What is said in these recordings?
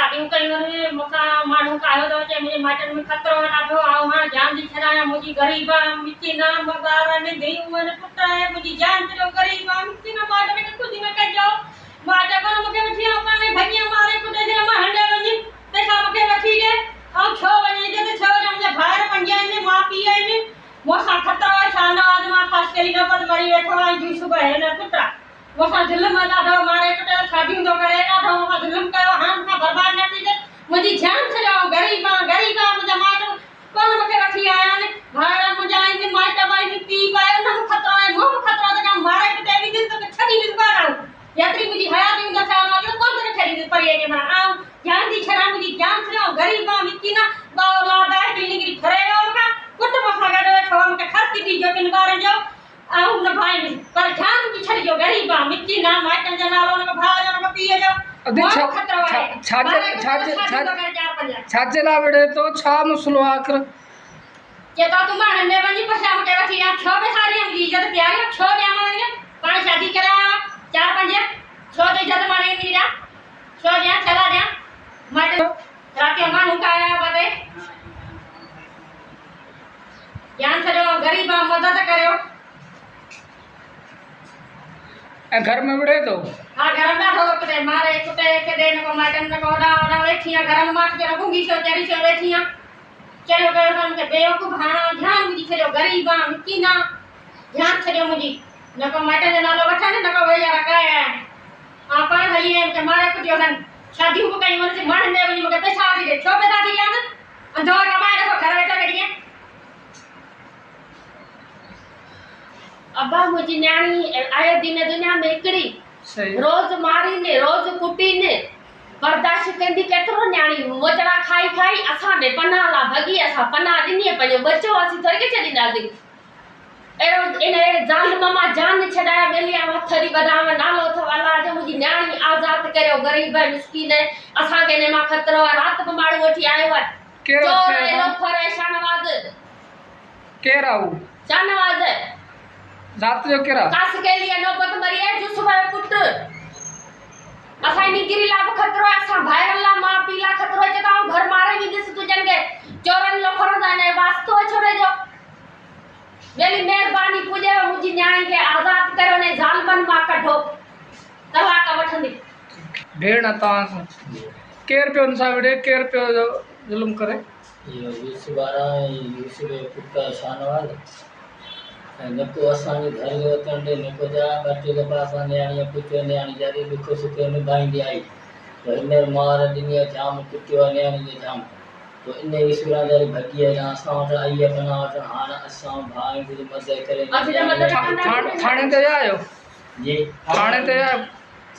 शादी कई वने मका मानू का आयो तो जे मुझे माटन में खतरो ना दो आओ हां जान दी छराया मुझी गरीबा मिट्टी ना मगारा ने देई मन पुटा है मुझी जान तेरो गरीबा मिट्टी ना माट में कुछ न कर जाओ माटे पर मके वठी अपन ने भैया मारे कुटे जे मा हंडे वनी ते का मके वठी दे आ छो वनी जे छो हमने भार पंजा ने मां पिए ने मोसा खतरो शाना आज मां खास करी न पद मरी बैठो आ जी सुबह है ना पुटा मोसा दिल में दा मारे कुटे शादी तो करे ना तो मोसा दिल में कयो हां का बर्बाद न थी मुझी जान से जाओ गरीबा मुझे माटो कौन मके वठी आया ने भार मुझे आई ने माटा बाई ने पी पाए न खतरो है मोह खतरो तो काम मारे कुटे भी दिन तो छड़ी दिन बार आऊ यात्री मुझी हयात में दसा वाले कौन तो छड़ी दिन पर ये के मां आऊ जान दी छरा मुझी जान से जाओ गरीबा मिट्टी ना बावला दाई बिल्ली खरे होगा कुट मोसा गडे ठो मके खर्ची दी जो किन बार जाओ आऊ न भाई पर जान की छड़ी जो गरीबा मिट्टी ना माटन जनालो न भार न पिए जाओ छाजे लावड़े तो छा मसलो आकर के तो तुम्हारे ने बनी पछा मके वठी आ छो बे सारी हम इज्जत प्यारी छो बे माने पांच शादी करा चार पांच छो दे इज्जत माने नीरा छो दे चला दे माटे राते मानू का आया बते ज्ञान से गरीबा मदद करो घर में बड़े तो हां घर में हो के मारे कुटे के देने को माटन न को ओडा बैठिया घर में माट के रखूंगी सो तेरी से बैठिया चलो गए हम के बेवकूफ हां ध्यान मुझी चलो गरीबा मिट्टी ना ध्यान चलो मुझी न को माटन न लो बैठा न को भैया रखाया आपन भैया के मारे कुछ योसन शादी को कहीं मन से मन ने मुझे मके पैसा दे छो पैसा दे यार अंदर कमाए तो घर बैठा करिए अब्बा मुझी न्याणी आए दिन दुनिया में एकड़ी रोज मारी ने रोज कुटी ने बर्दाश्त कंदी केतरो न्याणी मोचड़ा खाई खाई असा ने पनाला भगी असा पना दिनी पयो बच्चो असी थोड़ी के चली दादी एरो इने जान मामा जान छडाया बेलिया मथरी बदाम नालो थो अल्लाह जो मुझी न्याणी आजाद करियो गरीब मिस्किन असा के ने मा खतरो रात पमाड़ उठी आयो है केरो लो परेशान वाद केराऊ जानवाद रात जो केरा कास के लिए नौबत मरी है जो सुबह पुट असाई गिरी लाभ खतरो ऐसा भाईरला मां पीला खतरो जका घर मारे भी दिस तुजन के चोरन लो फर जाने वास्तो छोड़े जो वेली मेहरबानी पूजे मुजी न्याणी के आजाद करो ने जालमन मां कढो तलाक वठंदी भेण ता केर पे उनसा विडे केर पे जुल्म करे ये युसुबारा युसुबे पुट्टा शानवाल नको असांजे घर जो तंडे नको जा बाटे के पास न्याणी पुछो न्याणी जारी दुख सुख में बांधी आई तो इन मार दुनिया जाम कुटियो न्याणी के जाम तो इन ईश्वरा जारी भगी ना असां वट आई अपना वट हान असां भाई की मदद करे थाने ते आयो जी थाने ते आयो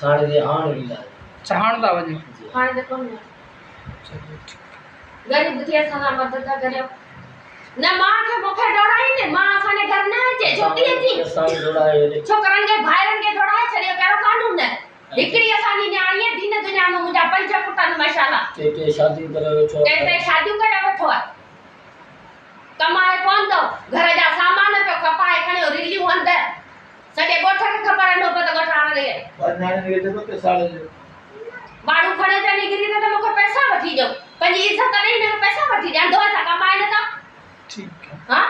थाने ते हान विला चाहण दा वजी थाने ते कोन गरीब दुखिया सारा मदद करियो न मां के मुखे डोड़ाई ने मां असाने घर न अचे छोटी जी असाने डोड़ाए छोकरन के भाईरन के डोड़ाए छड़ियो करो कानून है हिकड़ी असानी न्याणी है दिन दुनिया में मुजा पंज पुटन माशाल्लाह के शादी करे वेठो के शादी करे वेठो कमाए कोन तो घर जा सामान पे खपाए खणियो रिली होंदे सके गोठ के खबर न पतो गोठ आने रे वरनाने के तो के साले जो बाड़ू खणे ते निगरी तो मुखे पैसा वठी जो पंजी इज्जत नहीं ने पैसा वठी जा दो कमाए न तो ठीक है हां